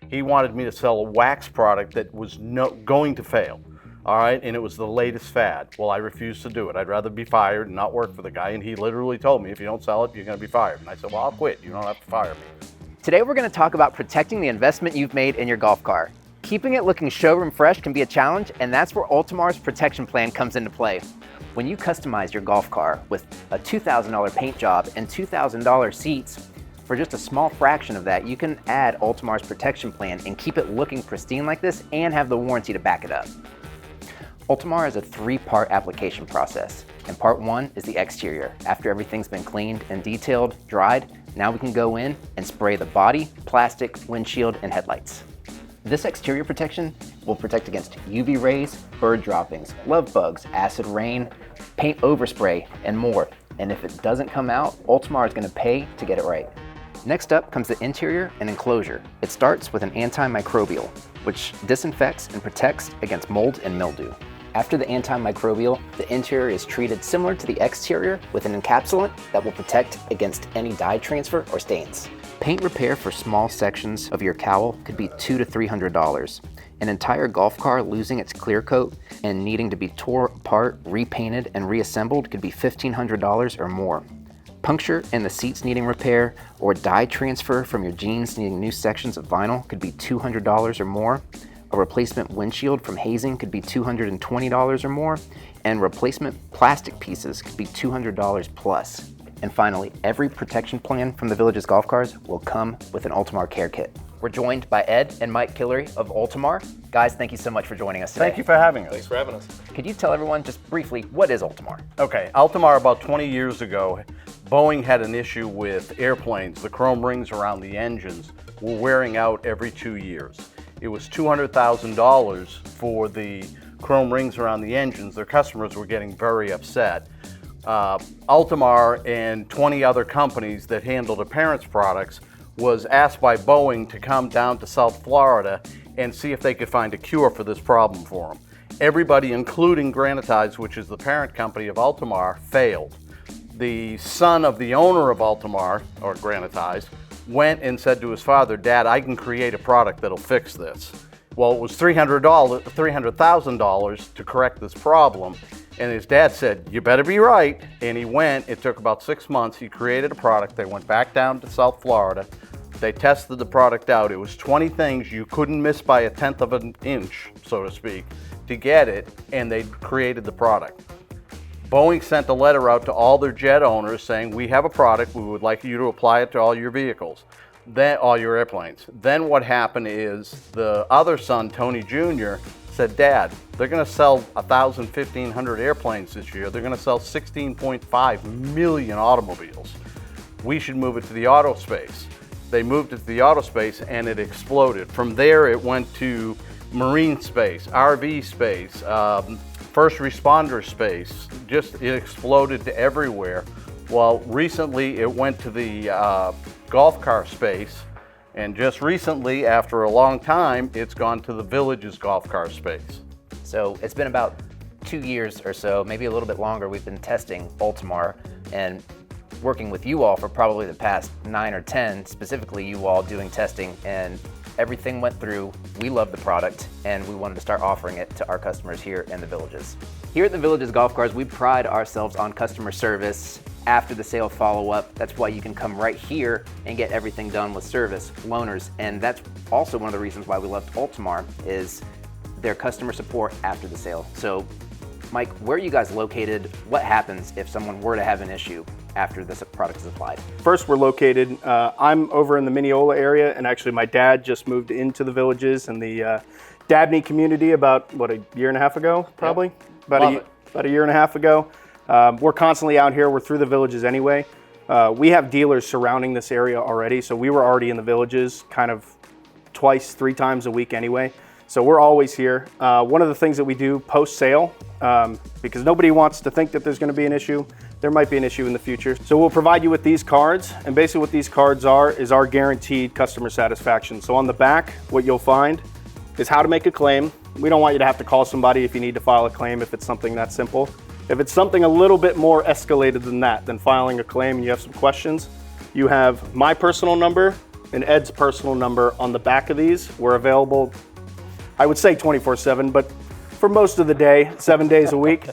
He wanted me to sell a wax product that was going to fail. All right, and it was the latest fad. Well, I refused to do it. I'd rather be fired and not work for the guy. And he literally told me, if you don't sell it, you're going to be fired. And I said, well, I'll quit. You don't have to fire me. Today, we're going to talk about protecting the investment you've made in your golf car. Keeping it looking showroom fresh can be a challenge, and that's where Ultimar's Protection Plan comes into play. When you customize your golf car with a $2,000 paint job and $2,000 seats, for just a small fraction of that, you can add Ultimar's Protection Plan and keep it looking pristine like this and have the warranty to back it up. Ultimar is a 3-part application process, and part 1 is the exterior. After everything's been cleaned and detailed, dried, now we can go in and spray the body, plastic, windshield, and headlights. This exterior protection will protect against UV rays, bird droppings, love bugs, acid rain, paint overspray, and more. And if it doesn't come out, Ultimar is going to pay to get it right. Next up comes the interior and enclosure. It starts with an antimicrobial, which disinfects and protects against mold and mildew. After the antimicrobial, the interior is treated similar to the exterior with an encapsulant that will protect against any dye transfer or stains. Paint repair for small sections of your cowl could be $200 to $300. An entire golf car losing its clear coat and needing to be tore apart, repainted, and reassembled could be $1,500 or more. Puncture in the seats needing repair or dye transfer from your jeans needing new sections of vinyl could be $200 or more. A replacement windshield from hazing could be $220 or more, and replacement plastic pieces could be $200 plus. And finally, every protection plan from the Village's golf cars will come with an Ultimar care kit. We're joined by Ed and Mike Killory of Ultimar. Guys, thank you so much for joining us today. Thank you for having us. Thanks for having us. Could you tell everyone just briefly, what is Ultimar? Okay, Ultimar, about 20 years ago, Boeing had an issue with airplanes. The chrome rings around the engines were wearing out every 2 years. It was $200,000 for the chrome rings around the engines. Their customers were getting very upset. Ultimar and 20 other companies that handled appearance products was asked by Boeing to come down to South Florida and see if they could find a cure for this problem for them. Everybody, including Granitize, which is the parent company of Ultimar, failed. The son of the owner of Ultimar, or Granitize, went and said to his father, Dad, I can create a product that'll fix this. Well, it was $300,000 to correct this problem. And his dad said, you better be right. And he went, it took about 6 months. He created a product. They went back down to South Florida. They tested the product out. It was 20 things you couldn't miss by a tenth of an inch, so to speak, to get it. And they created the product. Boeing sent a letter out to all their jet owners saying, we have a product, we would like you to apply it to all your vehicles, then all your airplanes. Then what happened is the other son, Tony Jr., said, Dad, they're going to sell 1,000, 1,500 airplanes this year. They're going to sell 16.5 million automobiles. We should move it to the auto space. They moved it to the auto space and it exploded. From there, it went to marine space, RV space, first responder space. Just it exploded to everywhere. Well, recently it went to the golf car space, and just recently, after a long time, it's gone to the Village's golf car space. So it's been about 2 years or so, maybe a little bit longer, we've been testing Ultimar and working with you all for probably the past 9 or 10, specifically you all doing testing, and everything went through. We love the product and we wanted to start offering it to our customers here in the Villages. Here at the Villages Golf Cars, we pride ourselves on customer service, after the sale follow-up. That's why you can come right here and get everything done with service, loaners, and that's also one of the reasons why we loved Ultimar is their customer support after the sale. So Mike, where are you guys located? What happens if someone were to have an issue after this product is applied? First, we're located, I'm over in the Mineola area, and actually my dad just moved into the Villages in the Dabney community about, what, a year and a half ago, probably? Yep. About a year and a half ago. We're constantly out here, we're through the Villages anyway. We have dealers surrounding this area already, so we were already in the Villages kind of twice, 3 times a week anyway. So we're always here. One of the things that we do post-sale, because nobody wants to think that there's going to be an issue, there might be an issue in the future. So we'll provide you with these cards, and basically what these cards are is our guaranteed customer satisfaction. So on the back, what you'll find is how to make a claim. We don't want you to have to call somebody if you need to file a claim if it's something that simple. If it's something a little bit more escalated than that, than filing a claim and you have some questions, you have my personal number and Ed's personal number on the back of these. We're available, I would say 24/7, but for most of the day, 7 days a week.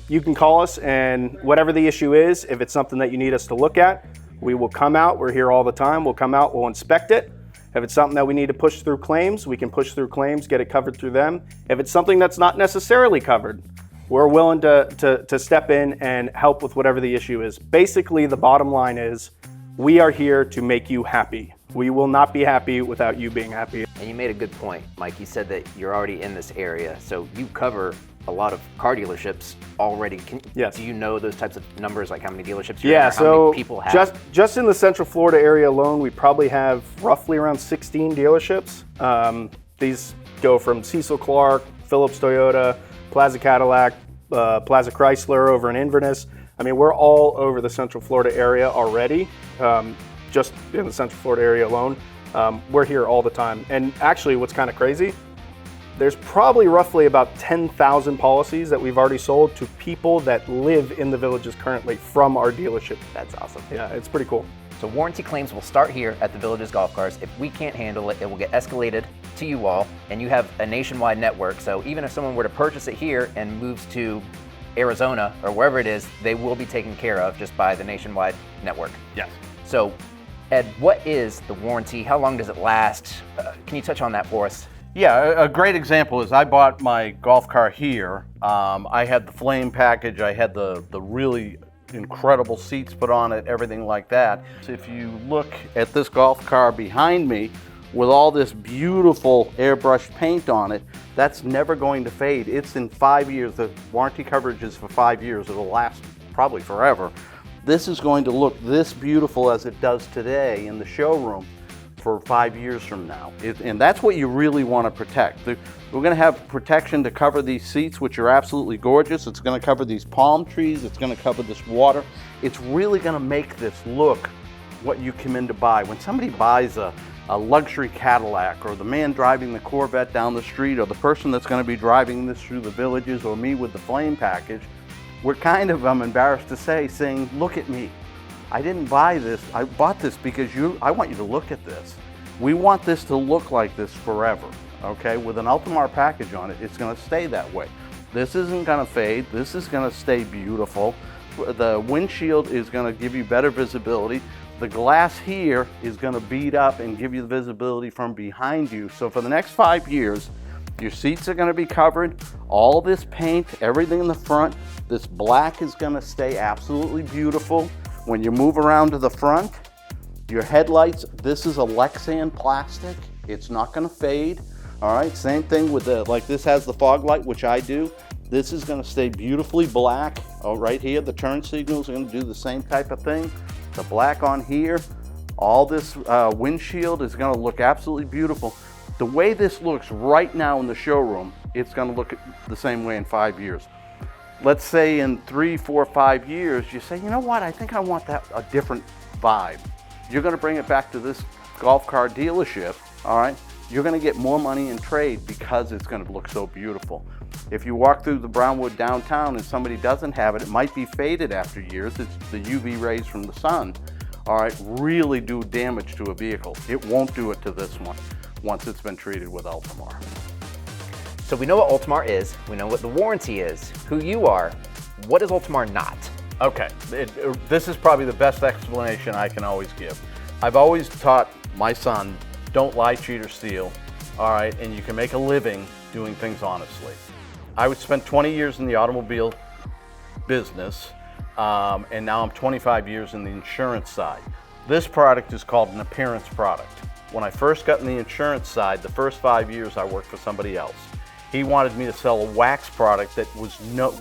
You can call us, and whatever the issue is, if it's something that you need us to look at, we will come out. We're here all the time. We'll come out, we'll inspect it. If it's something that we need to push through claims, we can push through claims, get it covered through them. If it's something that's not necessarily covered, we're willing to step in and help with whatever the issue is. Basically, the bottom line is we are here to make you happy. We will not be happy without you being happy. And you made a good point, Mike. You said that you're already in this area, so you cover a lot of car dealerships already. Yes. Do you know those types of numbers, like how many dealerships you're Yeah, in, or how so many people have? just in the Central Florida area alone, we probably have roughly around 16 dealerships. These go from Cecil Clark, Phillips Toyota, Plaza Cadillac, Plaza Chrysler over in Inverness. I mean, we're all over the Central Florida area already, just in the Central Florida area alone. We're here all the time. And actually, what's kind of crazy, there's probably roughly about 10,000 policies that we've already sold to people that live in the villages currently from our dealership. That's awesome. Yeah, it's pretty cool. So warranty claims will start here at the Villages Golf Cars. If we can't handle it, it will get escalated to you all, and you have a nationwide network. So even if someone were to purchase it here and moves to Arizona or wherever it is, they will be taken care of just by the nationwide network. Yes. So Ed, what is the warranty? How long does it last? Can you touch on that for us? Yeah, a great example is I bought my golf car here. I had the flame package, I had the really incredible seats put on it, everything like that. So if you look at this golf car behind me with all this beautiful airbrushed paint on it, that's never going to fade. It's in 5 years. The warranty coverage is for 5 years. It'll last probably forever. This is going to look this beautiful as it does today in the showroom for 5 years from now. And that's what you really want to protect. We're going to have protection to cover these seats, which are absolutely gorgeous. It's going to cover these palm trees. It's going to cover this water. It's really going to make this look what you come in to buy. When somebody buys a luxury Cadillac, or the man driving the Corvette down the street, or the person that's going to be driving this through the villages, or me with the flame package, we're kind of, I'm embarrassed to say, saying, look at me. I didn't buy this. I bought this because I want you to look at this. We want this to look like this forever, okay? With an Ultimar package on it, it's gonna stay that way. This isn't gonna fade. This is gonna stay beautiful. The windshield is gonna give you better visibility. The glass here is gonna beat up and give you the visibility from behind you. So for the next 5 years, your seats are gonna be covered. All this paint, everything in the front, this black is gonna stay absolutely beautiful. When you move around to the front, your headlights, this is a Lexan plastic. It's not gonna fade, all right? Same thing with like this has the fog light, which I do. This is gonna stay beautifully black. Oh, right here, the turn signals are gonna do the same type of thing. The black on here, all this windshield is gonna look absolutely beautiful. The way this looks right now in the showroom, it's gonna look the same way in 5 years. Let's say in 3, 4, 5 years, you say, you know what, I think I want a different vibe. You're gonna bring it back to this golf car dealership, all right? You're gonna get more money in trade because it's gonna look so beautiful. If you walk through the Brownwood downtown and somebody doesn't have it, it might be faded after years. It's the UV rays from the sun, all right, really do damage to a vehicle. It won't do it to this one once it's been treated with Ultimar. So we know what Ultimar is, we know what the warranty is, who you are. What is Ultimar not? Okay, this is probably the best explanation I can always give. I've always taught my son, don't lie, cheat, or steal, all right, and you can make a living doing things honestly. I would spend 20 years in the automobile business, and now I'm 25 years in the insurance side. This product is called an appearance product. When I first got in the insurance side, the first 5 years I worked for somebody else. He wanted me to sell a wax product that was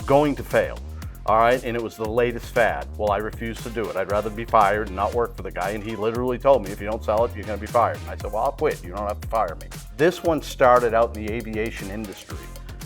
going to fail, all right, and it was the latest fad. Well, I refused to do it. I'd rather be fired and not work for the guy, and he literally told me, if you don't sell it, you're gonna be fired. And I said, well, I'll quit. You don't have to fire me. This one started out in the aviation industry,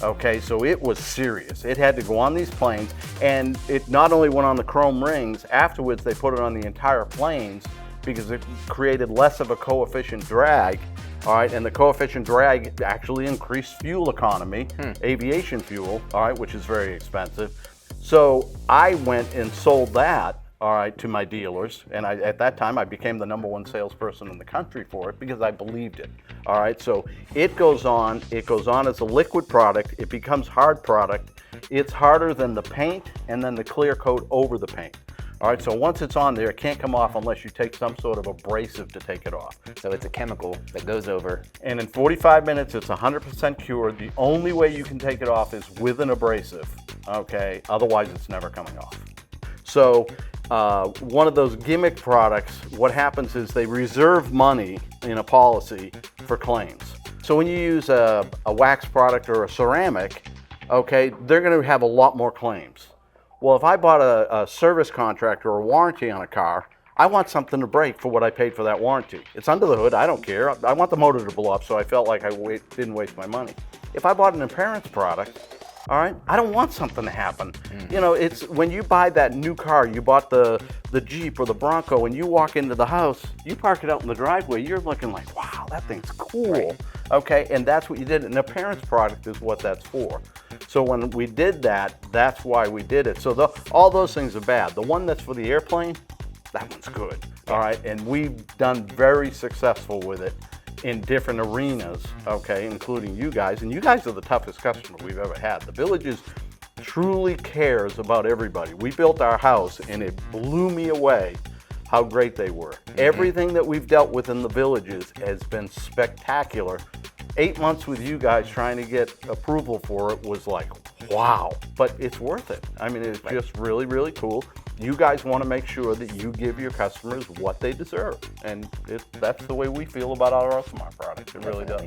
okay, so it was serious. It had to go on these planes, and it not only went on the chrome rings, afterwards they put it on the entire planes because it created less of a coefficient drag. All right, and the coefficient drag actually increased fuel economy, aviation fuel, all right, which is very expensive. So I went and sold that, all right, to my dealers. And at that time, I became the #1 salesperson in the country for it because I believed it. All right, so it goes on as a liquid product. It becomes hard product. It's harder than the paint and then the clear coat over the paint. All right, so once it's on there, it can't come off unless you take some sort of abrasive to take it off. So it's a chemical that goes over. And in 45 minutes, it's 100% cured. The only way you can take it off is with an abrasive, okay? Otherwise, it's never coming off. So one of those gimmick products, what happens is they reserve money in a policy for claims. So when you use a wax product or a ceramic, okay, they're gonna have a lot more claims. Well, if I bought a service contract or a warranty on a car, I want something to break for what I paid for that warranty. It's under the hood, I don't care. I want the motor to blow up so I felt like I didn't waste my money. If I bought an appearance product, all right, I don't want something to happen. You know, it's when you buy that new car, you bought the Jeep or the Bronco, and you walk into the house, you park it out in the driveway, you're looking like, wow, that thing's cool. Right. Okay, and that's what you did. An appearance product is what that's for. So when we did that, that's why we did it. So all those things are bad. The one that's for the airplane, that one's good. All right, and we've done very successful with it in different arenas, okay, including you guys. And you guys are the toughest customer we've ever had. The Villages truly cares about everybody. We built our house and it blew me away how great they were. Everything that we've dealt with in the Villages has been spectacular. 8 months with you guys trying to get approval for it was like, wow, but it's worth it. I mean, it's just really, really cool. You guys want to make sure that you give your customers what they deserve. And that's the way we feel about our Ultimar product. It really does.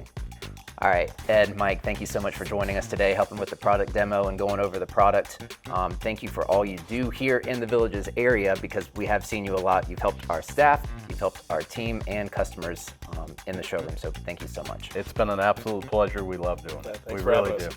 All right, Ed, Mike, thank you so much for joining us today, helping with the product demo and going over the product. Thank you for all you do here in the Villages area, because we have seen you a lot. You've helped our staff, you've helped our team and customers in the showroom, so thank you so much. It's been an absolute pleasure. We love doing it. We really do.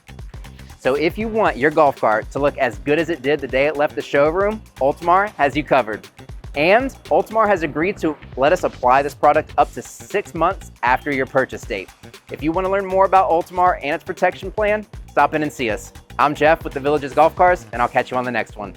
So if you want your golf cart to look as good as it did the day it left the showroom, Ultimar has you covered. And Ultimar has agreed to let us apply this product up to 6 months after your purchase date. If you want to learn more about Ultimar and its protection plan, stop in and see us. I'm Jeff with the Villages Golf Cars, and I'll catch you on the next one.